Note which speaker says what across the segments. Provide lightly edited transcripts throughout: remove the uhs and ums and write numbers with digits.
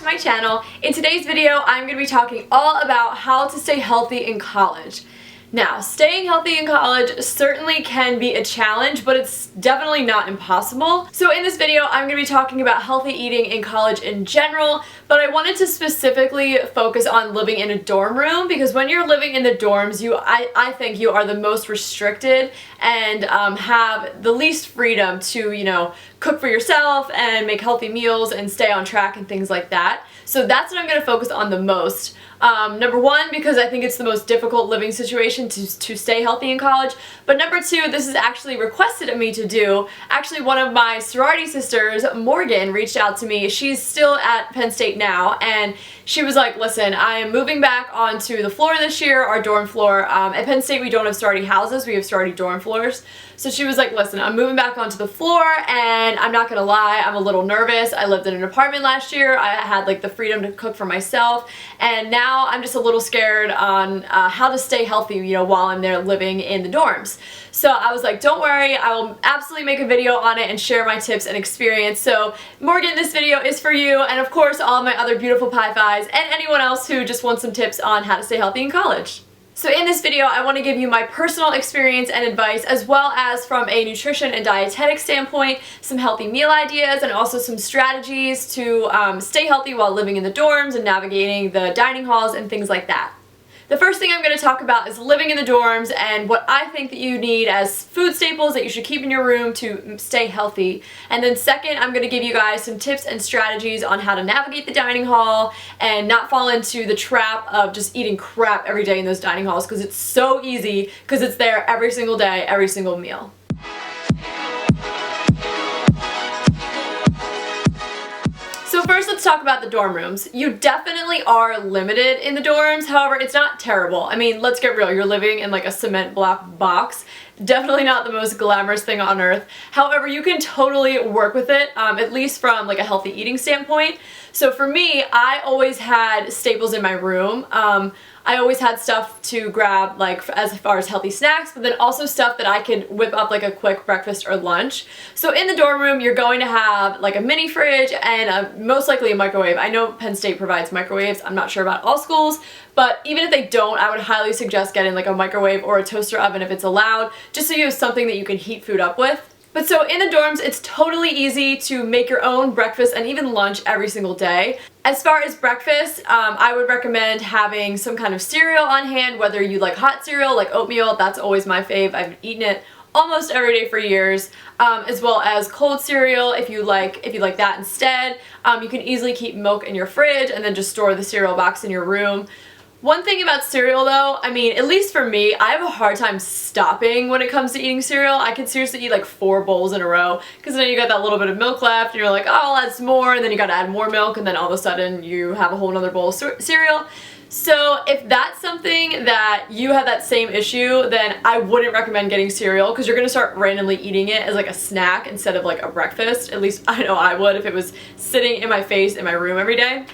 Speaker 1: to my channel. In today's video, I'm going to be talking all about how to stay healthy in college. Now, staying healthy in college certainly can be a challenge, but it's definitely not impossible. So in this video, I'm going to be talking about healthy eating in college in general, but I wanted to specifically focus on living in a dorm room because when you're living in the dorms, I think you are the most restricted and have the least freedom to, cook for yourself and make healthy meals and stay on track and things like that. So that's what I'm going to focus on the most. Number one, because I think it's the most difficult living situation to stay healthy in college. But number two, this is actually requested of me to do. Actually, one of my sorority sisters, Morgan, reached out to me. She's still at Penn State now, and she was like, listen, I am moving back onto the floor this year, our dorm floor. At Penn State, we don't have sorority houses, we have sorority dorm floors. So she was like, listen, I'm moving back onto the floor, and I'm not gonna lie, I'm a little nervous. I lived in an apartment last year. I had like the freedom to cook for myself, and now I'm just a little scared on how to stay healthy, while I'm there living in the dorms. So I was like, don't worry, I will absolutely make a video on it and share my tips and experience. So Morgan, this video is for you, and of course all of my other beautiful Pi Phis and anyone else who just wants some tips on how to stay healthy in college. So in this video, I want to give you my personal experience and advice, as well as from a nutrition and dietetic standpoint, some healthy meal ideas, and also some strategies to stay healthy while living in the dorms and navigating the dining halls and things like that. The first thing I'm going to talk about is living in the dorms and what I think that you need as food staples that you should keep in your room to stay healthy. And then second, I'm going to give you guys some tips and strategies on how to navigate the dining hall and not fall into the trap of just eating crap every day in those dining halls, because it's so easy because it's there every single day, every single meal. So first, let's talk about the dorm rooms. You definitely are limited in the dorms, however, it's not terrible. I mean, let's get real, you're living in like a cement block box. Definitely not the most glamorous thing on earth. However, you can totally work with it, at least from like a healthy eating standpoint. So for me, I always had staples in my room. I always had stuff to grab, like as far as healthy snacks, but then also stuff that I could whip up like a quick breakfast or lunch. So in the dorm room, you're going to have like a mini fridge and most likely a microwave. I know Penn State provides microwaves. I'm not sure about all schools, but even if they don't, I would highly suggest getting like a microwave or a toaster oven if it's allowed, just so you have something that you can heat food up with. But so in the dorms, it's totally easy to make your own breakfast and even lunch every single day. As far as breakfast, I would recommend having some kind of cereal on hand, whether you like hot cereal, like oatmeal. That's always my fave. I've eaten it almost every day for years, as well as cold cereal if you like that instead. You can easily keep milk in your fridge and then just store the cereal box in your room. One thing about cereal though, I mean, at least for me, I have a hard time stopping when it comes to eating cereal. I could seriously eat like 4 bowls in a row, because then you got that little bit of milk left and you're like, oh, I'll add some more, and then you gotta add more milk, and then all of a sudden you have a whole nother bowl of cereal. So if that's something that you have that same issue, then I wouldn't recommend getting cereal, because you're gonna start randomly eating it as like a snack instead of like a breakfast. At least I know I would if it was sitting in my face in my room every day.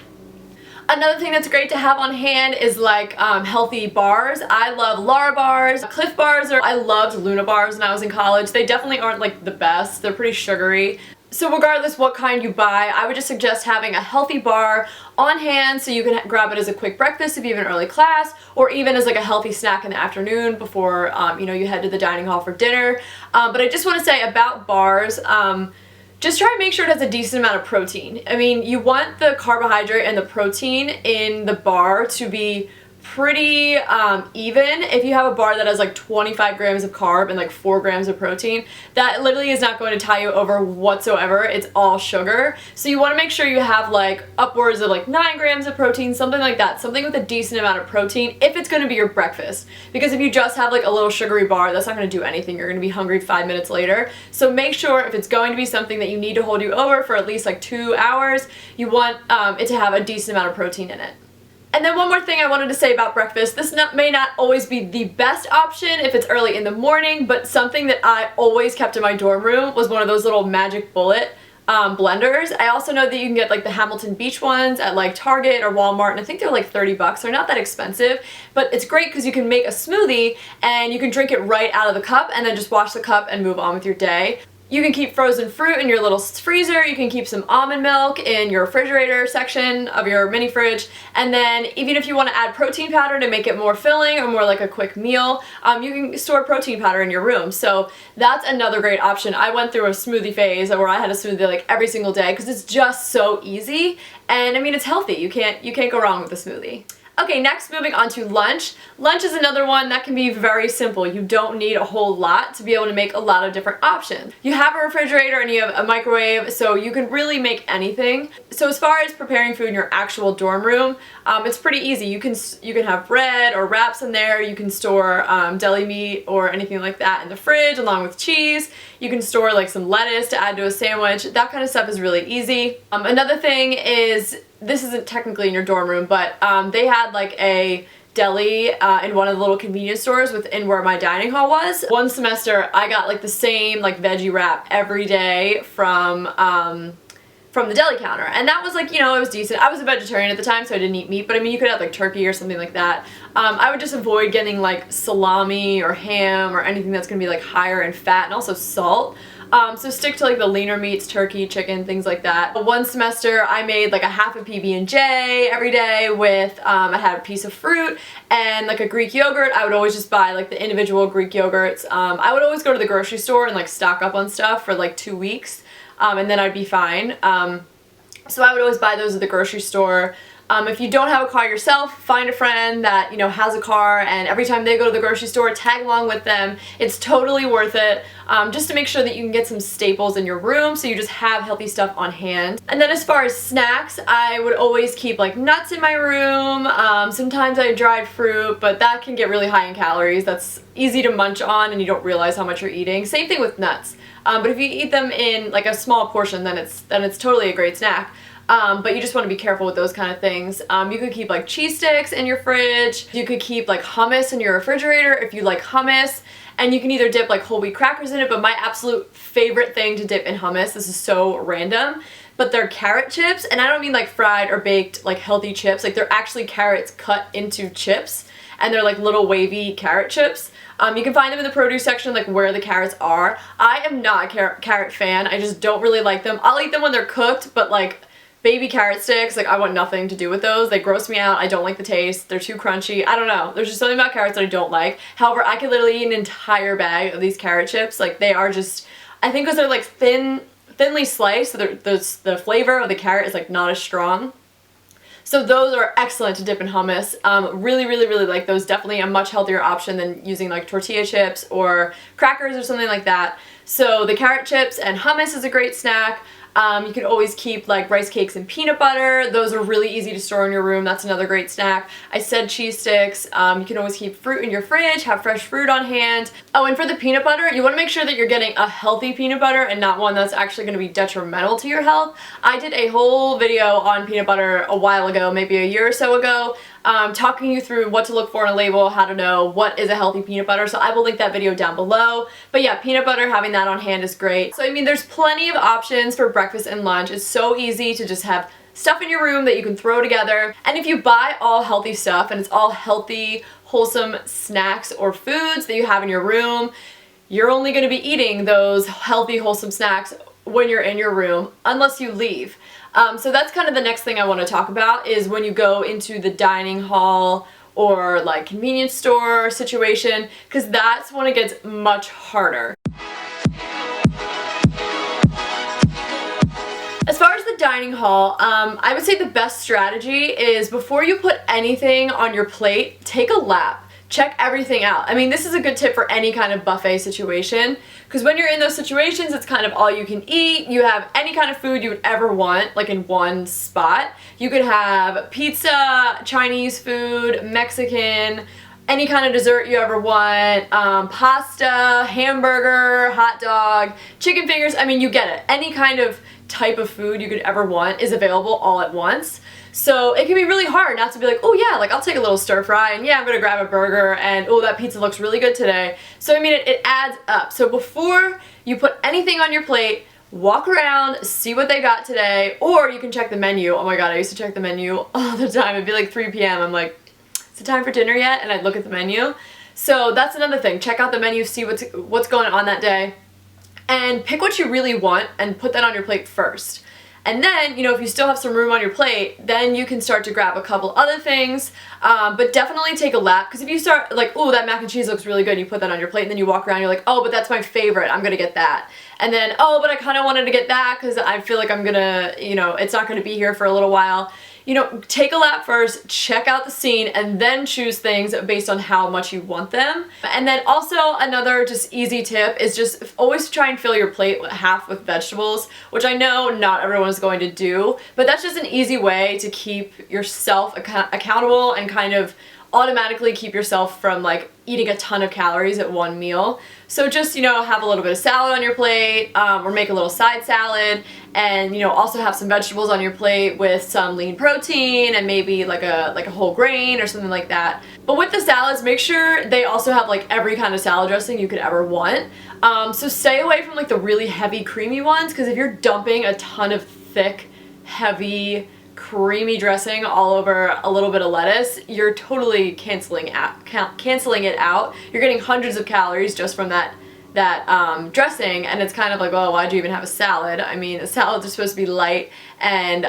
Speaker 1: Another thing that's great to have on hand is like healthy bars. I love Lara bars, Clif bars, I loved Luna bars when I was in college. They definitely aren't like the best. They're pretty sugary. So regardless what kind you buy, I would just suggest having a healthy bar on hand so you can grab it as a quick breakfast if you have an early class, or even as like a healthy snack in the afternoon before you head to the dining hall for dinner. But I just want to say about bars, just try and make sure it has a decent amount of protein. I mean, you want the carbohydrate and the protein in the bar to be pretty even. If you have a bar that has like 25 grams of carb and like 4 grams of protein, that literally is not going to tie you over whatsoever. It's all sugar. So you want to make sure you have like upwards of like 9 grams of protein, something like that, something with a decent amount of protein if it's going to be your breakfast. Because if you just have like a little sugary bar, that's not going to do anything. You're going to be hungry 5 minutes later. So make sure if it's going to be something that you need to hold you over for at least like 2 hours, you want it to have a decent amount of protein in it. And then one more thing I wanted to say about breakfast. This may not always be the best option if it's early in the morning, but something that I always kept in my dorm room was one of those little Magic Bullet blenders. I also know that you can get like the Hamilton Beach ones at like Target or Walmart, and I think they're like 30 bucks. They're not that expensive, but it's great because you can make a smoothie and you can drink it right out of the cup and then just wash the cup and move on with your day. You can keep frozen fruit in your little freezer. You can keep some almond milk in your refrigerator section of your mini fridge. And then even if you want to add protein powder to make it more filling or more like a quick meal, you can store protein powder in your room. So that's another great option. I went through a smoothie phase where I had a smoothie like every single day because it's just so easy. And I mean, it's healthy. You can't go wrong with a smoothie. Okay, next moving on to lunch. Lunch is another one that can be very simple. You don't need a whole lot to be able to make a lot of different options. You have a refrigerator and you have a microwave, so you can really make anything. So as far as preparing food in your actual dorm room, it's pretty easy. You can have bread or wraps in there. You can store deli meat or anything like that in the fridge along with cheese. You can store like some lettuce to add to a sandwich. That kind of stuff is really easy. Another thing is, this isn't technically in your dorm room, but they had like a deli in one of the little convenience stores within where my dining hall was. One semester I got like the same like veggie wrap every day from the deli counter, and that was like, you know, it was decent. I was a vegetarian at the time, so I didn't eat meat, but I mean, you could have like turkey or something like that. I would just avoid getting like salami or ham or anything that's gonna be like higher in fat and also salt. So stick to like the leaner meats, turkey, chicken, things like that. One semester I made like a half a PB&J every day with, I had a piece of fruit and like a Greek yogurt. I would always just buy like the individual Greek yogurts. I would always go to the grocery store and like stock up on stuff for like 2 weeks, and then I'd be fine. So I would always buy those at the grocery store. If you don't have a car yourself, find a friend that, you know, has a car, and every time they go to the grocery store, tag along with them. It's totally worth it, just to make sure that you can get some staples in your room so you just have healthy stuff on hand. And then as far as snacks, I would always keep like nuts in my room. Sometimes I dried fruit, but that can get really high in calories. That's easy to munch on and you don't realize how much you're eating. Same thing with nuts. But if you eat them in like a small portion, then it's totally a great snack. But you just want to be careful with those kind of things. You could keep like cheese sticks in your fridge. You could keep like hummus in your refrigerator if you like hummus. And you can either dip like whole wheat crackers in it, but my absolute favorite thing to dip in hummus, this is so random, but they're carrot chips. And I don't mean like fried or baked like healthy chips. Like they're actually carrots cut into chips, and they're like little wavy carrot chips. You can find them in the produce section, like where the carrots are. I am not a carrot fan. I just don't really like them. I'll eat them when they're cooked, but like baby carrot sticks, like I want nothing to do with those. They gross me out. I don't like the taste. They're too crunchy. I don't know. There's just something about carrots that I don't like. However, I could literally eat an entire bag of these carrot chips. Like they are just, I think because they're like thinly sliced, so the flavor of the carrot is like not as strong. So those are excellent to dip in hummus. Really, really, really like those. Definitely a much healthier option than using like tortilla chips or crackers or something like that. So the carrot chips and hummus is a great snack. You can always keep like rice cakes and peanut butter. Those are really easy to store in your room. That's another great snack. I said cheese sticks. You can always keep fruit in your fridge, have fresh fruit on hand. Oh, and for the peanut butter, you want to make sure that you're getting a healthy peanut butter and not one that's actually going to be detrimental to your health. I did a whole video on peanut butter a while ago, maybe a year or so ago, talking you through what to look for on a label, how to know what is a healthy peanut butter, so I will link that video down below. But yeah, peanut butter, having that on hand is great. So I mean, there's plenty of options for breakfast and lunch. It's so easy to just have stuff in your room that you can throw together. And if you buy all healthy stuff and it's all healthy, wholesome snacks or foods that you have in your room, you're only going to be eating those healthy, wholesome snacks when you're in your room, unless you leave. So that's kind of the next thing I want to talk about, is when you go into the dining hall or like convenience store situation, because that's when it gets much harder. As far as the dining hall, I would say the best strategy is before you put anything on your plate, take a lap. Check everything out. I mean, this is a good tip for any kind of buffet situation, because when you're in those situations, it's kind of all you can eat. You have any kind of food you would ever want, like in one spot. You could have pizza, Chinese food, Mexican, any kind of dessert you ever want, pasta, hamburger, hot dog, chicken fingers. I mean, you get it. Any kind of type of food you could ever want is available all at once. So it can be really hard not to be like, oh yeah, like I'll take a little stir fry, and yeah, I'm gonna grab a burger, and oh, that pizza looks really good today. So I mean, it adds up. So before you put anything on your plate, walk around, see what they got today, or you can check the menu. Oh my god, I used to check the menu all the time. It'd be like 3 p.m. I'm like, is it time for dinner yet? And I'd look at the menu. So that's another thing. Check out the menu, see what's going on that day. and pick what you really want and put that on your plate first. And then, you know, if you still have some room on your plate, then you can start to grab a couple other things, but definitely take a lap, because if you start like, oh, that mac and cheese looks really good, and you put that on your plate, and then you walk around, you're like, oh, but that's my favorite, I'm gonna get that. And then, oh, but I kind of wanted to get that because I feel like I'm gonna, you know, it's not gonna be here for a little while. You know, take a lap first, check out the scene, and then choose things based on how much you want them. And then also another just easy tip is just always try and fill your plate half with vegetables, which I know not everyone's going to do, but that's just an easy way to keep yourself accountable and kind of automatically keep yourself from like eating a ton of calories at one meal. So just, you know, have a little bit of salad on your plate, or make a little side salad, and, you know, also have some vegetables on your plate with some lean protein and maybe like a whole grain or something like that. But with the salads, make sure they also have like every kind of salad dressing you could ever want. So stay away from like the really heavy creamy ones, because if you're dumping a ton of thick, heavy, creamy dressing all over a little bit of lettuce, you're totally canceling it out. You're getting hundreds of calories just from that dressing, and it's kind of like, oh, why'd you even have a salad? I mean, salads are supposed to be light and,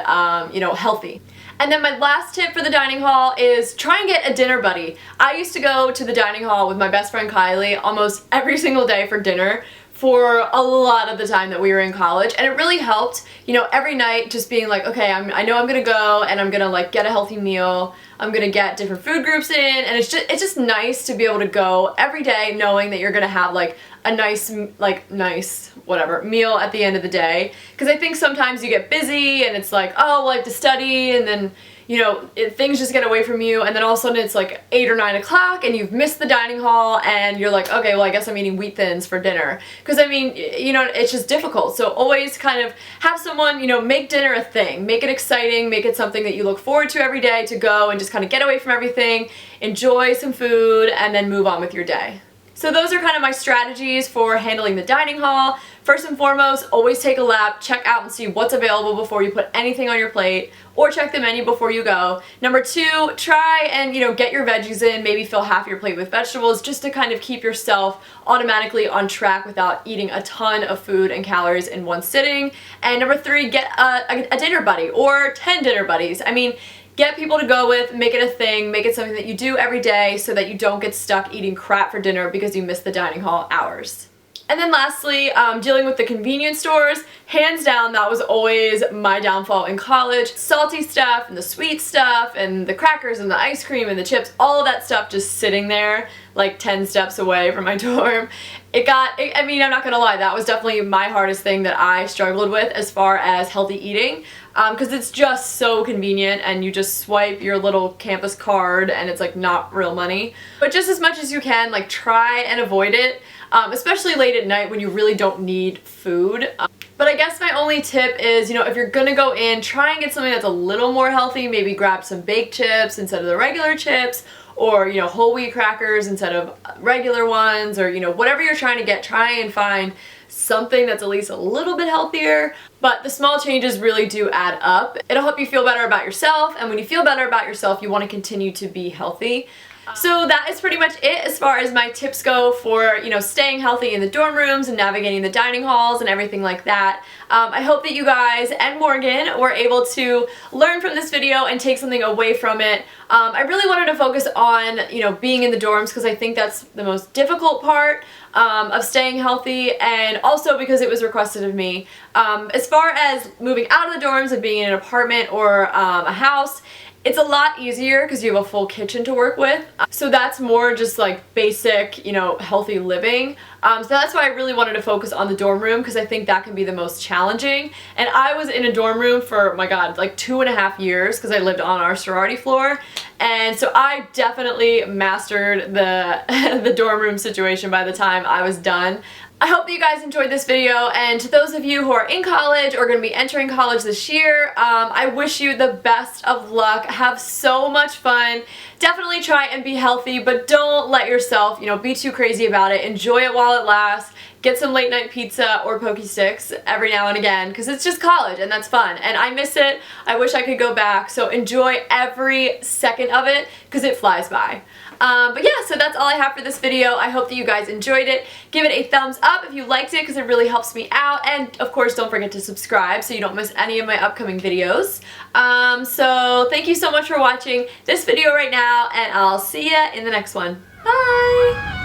Speaker 1: you know, healthy. And then my last tip for the dining hall is try and get a dinner buddy. I used to go to the dining hall with my best friend Kylie almost every single day for dinner for a lot of the time that we were in college, and it really helped, you know, every night just being like, okay, I know I'm gonna go and I'm gonna like get a healthy meal, I'm gonna get different food groups in, and it's just nice to be able to go every day knowing that you're gonna have like a nice whatever meal at the end of the day. Because I think sometimes you get busy and it's like, oh, well, I have to study, and then, you know, things just get away from you, and then all of a sudden it's like 8 or 9 o'clock and you've missed the dining hall, and you're like, okay, well, I guess I'm eating Wheat Thins for dinner. Because I mean, you know, it's just difficult. So always kind of have someone, you know, make dinner a thing, make it exciting, make it something that you look forward to every day to go and just kind of get away from everything, enjoy some food, and then move on with your day. So those are kind of my strategies for handling the dining hall. First and foremost, always take a lap, check out and see what's available before you put anything on your plate, or check the menu before you go. Number 2, try and, you know, get your veggies in, maybe fill half your plate with vegetables just to kind of keep yourself automatically on track without eating a ton of food and calories in one sitting. And number 3, get a dinner buddy or 10 dinner buddies. I mean, get people to go with, make it a thing, make it something that you do every day so that you don't get stuck eating crap for dinner because you missed the dining hall hours. And then lastly, dealing with the convenience stores, hands down, that was always my downfall in college. Salty stuff and the sweet stuff and the crackers and the ice cream and the chips, all of that stuff just sitting there like 10 steps away from my dorm. I mean, I'm not gonna lie, that was definitely my hardest thing that I struggled with as far as healthy eating. Because it's just so convenient, and you just swipe your little campus card and it's like not real money. But just as much as you can, like, try and avoid it, especially late at night when you really don't need food. But I guess my only tip is, you know, if you're gonna go in, try and get something that's a little more healthy. Maybe grab some baked chips instead of the regular chips, or, you know, whole wheat crackers instead of regular ones, or, you know, whatever you're trying to get, try and find something that's at least a little bit healthier. But the small changes really do add up. It'll help you feel better about yourself, and when you feel better about yourself, you want to continue to be healthy. So that is pretty much it as far as my tips go for, you know, staying healthy in the dorm rooms and navigating the dining halls and everything like that. I hope that you guys and Morgan were able to learn from this video and take something away from it. I really wanted to focus on, you know, being in the dorms because I think that's the most difficult part of staying healthy, and also because it was requested of me. As far as moving out of the dorms and being in an apartment or a house, it's a lot easier because you have a full kitchen to work with. So that's more just like basic, you know, healthy living. So that's why I really wanted to focus on the dorm room, because I think that can be the most challenging. And I was in a dorm room for, oh my god, like 2.5 years because I lived on our sorority floor. And so I definitely mastered the dorm room situation by the time I was done. I hope that you guys enjoyed this video, and to those of you who are in college or going to be entering college this year, I wish you the best of luck. Have so much fun. Definitely try and be healthy, but don't let yourself, you know, be too crazy about it. Enjoy it while it lasts. Get some late night pizza or Poke Sticks every now and again, because it's just college and that's fun. And I miss it. I wish I could go back. So enjoy every second of it because it flies by. But yeah, so that's all I have for this video. I hope that you guys enjoyed it. Give it a thumbs up if you liked it because it really helps me out. And of course, don't forget to subscribe so you don't miss any of my upcoming videos. So thank you so much for watching this video right now, and I'll see ya in the next one. Bye!